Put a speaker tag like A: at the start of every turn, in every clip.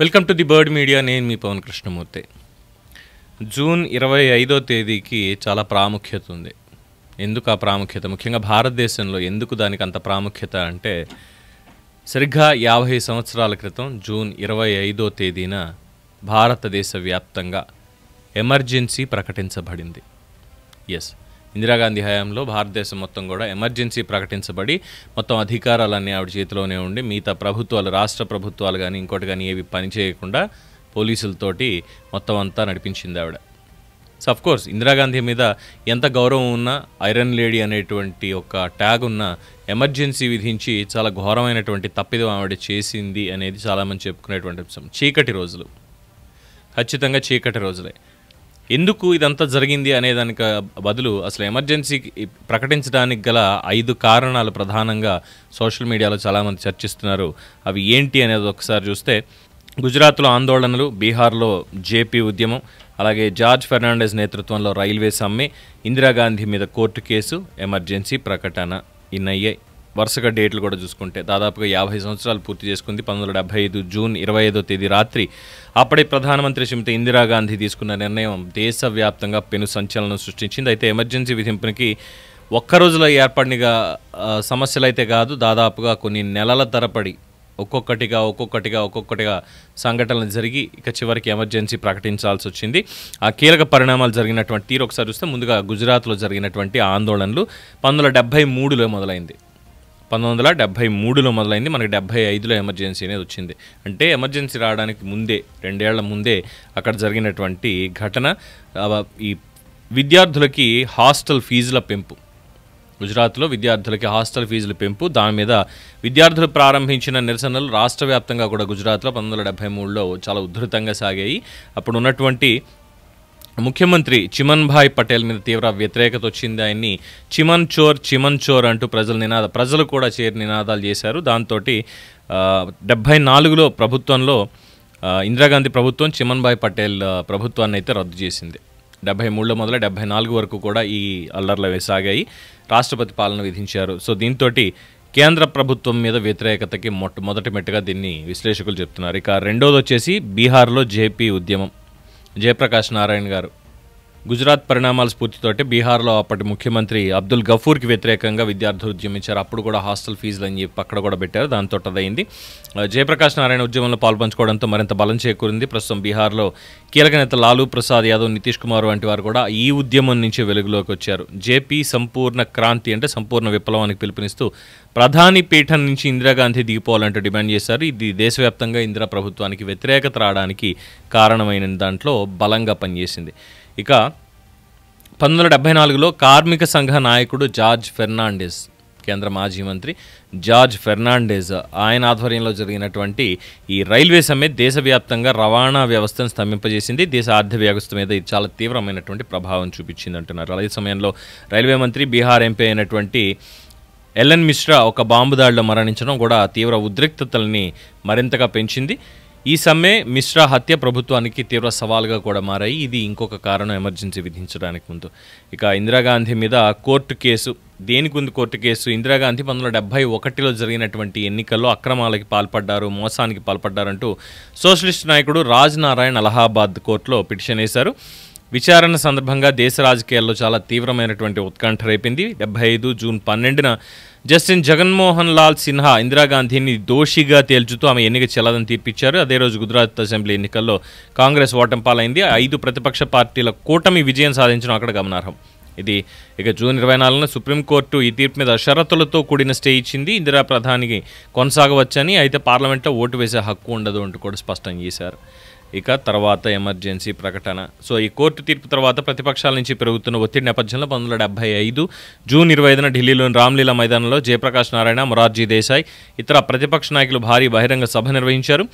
A: Welcome to the bird media. నేను మీ Pawan Krishnamurthy. June 25వ తేదీకి చాలా ప్రాముఖ్యత ఉంది. ఎందుకు ఆ ప్రాముఖ్యత? ముఖ్యంగా భారతదేశంలో ఎందుకు దానికి అంత ప్రాముఖ్యత అంటే, సరిగ్గా 50 సంవత్సరాల క్రితం జూన్ 25వ తేదీన భారతదేశ వ్యాప్తంగా ఎమర్జెన్సీ ప్రకటించబడింది. ఎస్, ఇందిరాగాంధీ హయాంలో భారతదేశం మొత్తం కూడా ఎమర్జెన్సీ ప్రకటించబడి మొత్తం అధికారాలన్నీ ఆవిడ చేతిలోనే ఉండి మిగతా ప్రభుత్వాలు, రాష్ట్ర ప్రభుత్వాలు కానీ ఇంకోటి కానీ ఏవి పని చేయకుండా పోలీసులతోటి మొత్తం అంతా నడిపించింది ఆవిడ. సో అఫ్కోర్స్ ఇందిరాగాంధీ మీద ఎంత గౌరవం ఉన్నా, ఐరన్ లేడీ అనేటువంటి ఒక ట్యాగ్ ఉన్న ఎమర్జెన్సీ విధించి చాలా ఘోరమైనటువంటి తప్పిదం ఆవిడ చేసింది అనేది చాలామంది చెప్పుకునేటువంటి అంశం. చీకటి రోజులు, ఖచ్చితంగా చీకటి రోజులే. ఎందుకు ఇదంతా జరిగింది అనేదానికి బదులు అసలు ఎమర్జెన్సీ ప్రకటించడానికి గల 5 కారణాలు ప్రధానంగా సోషల్ మీడియాలో చాలామంది చర్చిస్తున్నారు. అవి ఏంటి అనేది ఒకసారి చూస్తే, గుజరాత్లో ఆందోళనలు, బీహార్లో జేపీ ఉద్యమం, అలాగే జార్జ్ ఫెర్నాండెస్ నేతృత్వంలో రైల్వే సమ్మె, ఇందిరాగాంధీ మీద కోర్టు కేసు, ఎమర్జెన్సీ ప్రకటన ఇన్నయ్యాయి. వరుసగా డేట్లు కూడా చూసుకుంటే దాదాపుగా 50 సంవత్సరాలు పూర్తి చేసుకుంది. 1975 జూన్ 25వ తేదీ రాత్రి అప్పటి ప్రధానమంత్రి శ్రీమతి ఇందిరాగాంధీ తీసుకున్న నిర్ణయం దేశవ్యాప్తంగా పెను సంచలనం సృష్టించింది. అయితే ఎమర్జెన్సీ విధింపునికి ఒక్కరోజులో ఏర్పడినగా సమస్యలు అయితే కాదు, దాదాపుగా కొన్ని నెలల తరబడి ఒక్కొక్కటిగా సంఘటనలు జరిగి ఇక చివరికి ఎమర్జెన్సీ ప్రకటించాల్సి వచ్చింది. ఆ కీలక పరిణామాలు జరిగినటువంటి తీరు ఒకసారి చూస్తే, ముందుగా గుజరాత్లో జరిగినటువంటి ఆందోళనలు 1973లో మొదలైంది. 1973లో మొదలైంది. మనకి 75లో ఎమర్జెన్సీ అనేది వచ్చింది. అంటే ఎమర్జెన్సీ రావడానికి ముందే, 2 ఏళ్ల ముందే అక్కడ జరిగినటువంటి ఘటన ఈ విద్యార్థులకి హాస్టల్ ఫీజుల పెంపు. గుజరాత్లో విద్యార్థులకి హాస్టల్ ఫీజుల పెంపు, దాని మీద విద్యార్థులు ప్రారంభించిన నిరసనలు రాష్ట్ర వ్యాప్తంగా కూడా గుజరాత్లో 1973లో చాలా ఉధృతంగా సాగాయి. అప్పుడు ఉన్నటువంటి ముఖ్యమంత్రి చిమన్ భాయ్ పటేల్ మీద తీవ్ర వ్యతిరేకత వచ్చింది. ఆయన్ని చిమన్ చోర్ అంటూ ప్రజలు కూడా చేరి నినాదాలు చేశారు. దాంతో 74లో ప్రభుత్వంలో ఇందిరాగాంధీ ప్రభుత్వం చిమన్ భాయ్ పటేల్ ప్రభుత్వాన్ని అయితే రద్దు చేసింది. 73లో మొదలు 74 వరకు కూడా ఈ అల్లర్లు సాగాయి. రాష్ట్రపతి పాలన విధించారు. సో దీంతో కేంద్ర ప్రభుత్వం మీద వ్యతిరేకతకి మొదటి మెట్టుగా దీన్ని విశ్లేషకులు చెప్తున్నారు. ఇక రెండోది వచ్చేసి బీహార్లో జేపీ ఉద్యమం. జయప్రకాష్ నారాయణ గారు గుజరాత్ పరిణామాల స్ఫూర్తితోటి బీహార్లో అప్పటి ముఖ్యమంత్రి అబ్దుల్ గఫూర్కి వ్యతిరేకంగా విద్యార్థులు ఉద్యమించారు. అప్పుడు కూడా హాస్టల్ ఫీజులు అని చెప్పి అక్కడ కూడా పెట్టారు. దాంతో అదైంది. జయప్రకాష్ నారాయణ ఉద్యమంలో పాల్పంచుకోవడంతో మరింత బలం చేకూరింది. ప్రస్తుతం బీహార్లో కీలక నేత లాలూ ప్రసాద్ యాదవ్, నితీష్ కుమార్ వంటి వారు కూడా ఈ ఉద్యమం నుంచి వెలుగులోకి వచ్చారు. జేపీ సంపూర్ణ క్రాంతి అంటే సంపూర్ణ విప్లవానికి పిలుపునిస్తూ ప్రధాని పీఠం నుంచి ఇందిరాగాంధీ దిగిపోవాలంటూ డిమాండ్ చేశారు. ఇది దేశవ్యాప్తంగా ఇందిరా ప్రభుత్వానికి వ్యతిరేకత రావడానికి కారణమైన దాంట్లో బలంగా పనిచేసింది. ఇక 1974లో కార్మిక సంఘ నాయకుడు జార్జ్ ఫెర్నాండెస్, కేంద్ర మాజీ మంత్రి జార్జ్ ఫెర్నాండెస్, ఆయన ఆధ్వర్యంలో జరిగినటువంటి ఈ రైల్వే సమ్మె దేశవ్యాప్తంగా రవాణా వ్యవస్థను స్తంభింపజేసింది. దేశ ఆర్థిక వ్యవస్థ మీద ఇది చాలా తీవ్రమైనటువంటి ప్రభావం చూపించింది అంటున్నారు. అదే సమయంలో రైల్వే మంత్రి, బీహార్ ఎంపీ అయినటువంటి ఎల్ఎన్ మిశ్రా ఒక బాంబు దాడిలో మరణించడం కూడా తీవ్ర ఉద్రిక్తతల్ని మరింతగా పెంచింది. ఈ సమ్మె, మిశ్రా హత్య ప్రభుత్వానికి తీవ్ర సవాల్గా కూడా మారాయి. ఇది ఇంకొక కారణం ఎమర్జెన్సీ విధించడానికి ముందు. ఇక ఇందిరాగాంధీ మీద కోర్టు కేసు. దేనికి ఉంది కోర్టు కేసు? ఇందిరాగాంధీ 1971లో జరిగినటువంటి ఎన్నికల్లో అక్రమాలకి పాల్పడ్డారు, మోసానికి పాల్పడ్డారంటూ సోషలిస్ట్ నాయకుడు రాజ్ నారాయణ్ అలహాబాద్ కోర్టులో పిటిషన్ వేశారు. విచారణ సందర్భంగా దేశ రాజకీయాల్లో చాలా తీవ్రమైనటువంటి ఉత్కంఠ రేపింది. 75 జూన్ 12న జస్టిస్ జగన్మోహన్ లాల్ సిన్హా ఇందిరాగాంధీని దోషిగా తేల్చుతూ ఆమె ఎన్నిక చెల్లదని తీర్పిచ్చారు. అదే రోజు గుజరాత్ అసెంబ్లీ ఎన్నికల్లో కాంగ్రెస్ ఓటమి పాలైంది. 5 ప్రతిపక్ష పార్టీల కూటమి విజయం సాధించడం అక్కడ గమనార్హం. ఇది ఇక జూన్ 24న సుప్రీంకోర్టు ఈ తీర్పు మీద షరతులతో కూడిన స్టే ఇచ్చింది. ఇందిరా ప్రధానికి కొనసాగవచ్చని, అయితే పార్లమెంట్లో ఓటు వేసే హక్కు ఉండదు అంటూ కూడా స్పష్టం చేశారు. ఇక తర్వాత ఎమర్జెన్సీ ప్రకటన. సో ఈ కోర్టు తీర్పు తర్వాత ప్రతిపక్షాల నుంచి పెరుగుతున్న ఒత్తిడి నేపథ్యంలో 1975 జూన్ 25న ఢిల్లీలోని రామ్లీలా మైదానంలో జయప్రకాష్ నారాయణ, మొరార్జీ దేశాయ్, ఇతర ప్రతిపక్ష నాయకులు భారీ బహిరంగ సభ నిర్వహించారు.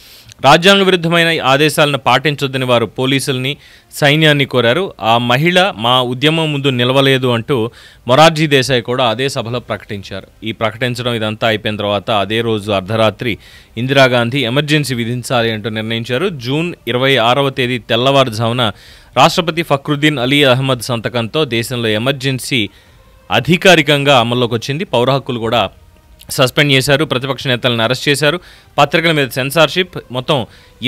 A: రాజ్యాంగ విరుద్ధమైన ఆదేశాలను పాటించొద్దని వారు పోలీసుల్ని, సైన్యాన్ని కోరారు. ఆ మహిళ మా ఉద్యమం ముందు నిలవలేదు అంటూ మొరార్జీ దేశాయ్ కూడా అదే సభలో ప్రకటించారు. ఈ ప్రకటించడం ఇదంతా అయిపోయిన తర్వాత అదే రోజు అర్ధరాత్రి ఇందిరాగాంధీ ఎమర్జెన్సీ విధించాలి అంటూ నిర్ణయించారు. జూన్ 26వ తేదీ తెల్లవారుజామున రాష్ట్రపతి ఫక్రుద్దీన్ అలీ అహ్మద్ సంతకంతో దేశంలో ఎమర్జెన్సీ అధికారికంగా అమల్లోకి వచ్చింది. పౌర హక్కులు కూడా సస్పెండ్ చేశారు, ప్రతిపక్ష నేతలను అరెస్ట్ చేశారు, పత్రికల మీద సెన్సార్షిప్. మొత్తం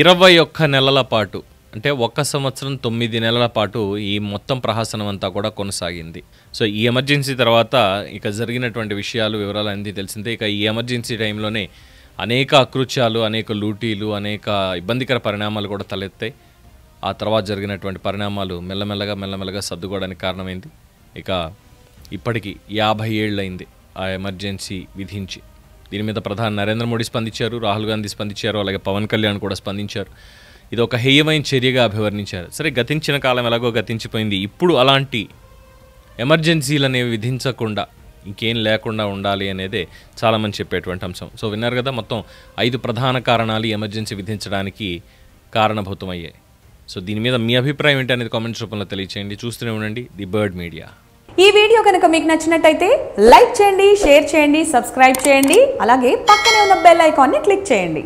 A: 21 నెలల పాటు, అంటే 1 సంవత్సరం 9 నెలల పాటు ఈ మొత్తం ప్రహసనం అంతా కూడా కొనసాగింది. సో ఈ ఎమర్జెన్సీ తర్వాత ఇక జరిగినటువంటి విషయాలు, వివరాలు అన్నీ తెలిసిందే. ఇక ఈ ఎమర్జెన్సీ టైంలోనే అనేక అకృత్యాలు, అనేక లూటీలు, అనేక ఇబ్బందికర పరిణామాలు కూడా తలెత్తాయి. ఆ తర్వాత జరిగినటువంటి పరిణామాలు మెల్లమెల్లగా సర్దుకోవడానికి కారణమైంది. ఇక ఇప్పటికీ 50 ఏళ్ళైంది ఆ ఎమర్జెన్సీ విధించి. దీని మీద ప్రధాని నరేంద్ర మోడీ స్పందించారు, రాహుల్ గాంధీ స్పందించారు, అలాగే పవన్ కళ్యాణ్ కూడా స్పందించారు. ఇది ఒక హేయమైన చర్యగా అభివర్ణించారు. సరే, గతించిన కాలం ఎలాగో గతించిపోయింది. ఇప్పుడు అలాంటి ఎమర్జెన్సీలు అనేవి విధించకుండా ఇంకేం లేకుండా ఉండాలి అనేదే చాలామంది చెప్పేటువంటి అంశం. సో విన్నారు కదా, మొత్తం 5 ప్రధాన కారణాలు ఎమర్జెన్సీ విధించడానికి కారణభూతమయ్యాయి. సో దీని మీద మీ అభిప్రాయం ఏంటి అనేది కామెంట్స్ రూపంలో తెలియచేయండి. చూస్తూనే ఉండండి ది బర్డ్ మీడియా.
B: ఈ వీడియో కనుక మీకు నచ్చినట్టయితే లైక్ చేయండి, షేర్ చేయండి, సబ్స్క్రైబ్ చేయండి. అలాగే పక్కనే ఉన్న బెల్ ఐకాన్ని క్లిక్ చేయండి.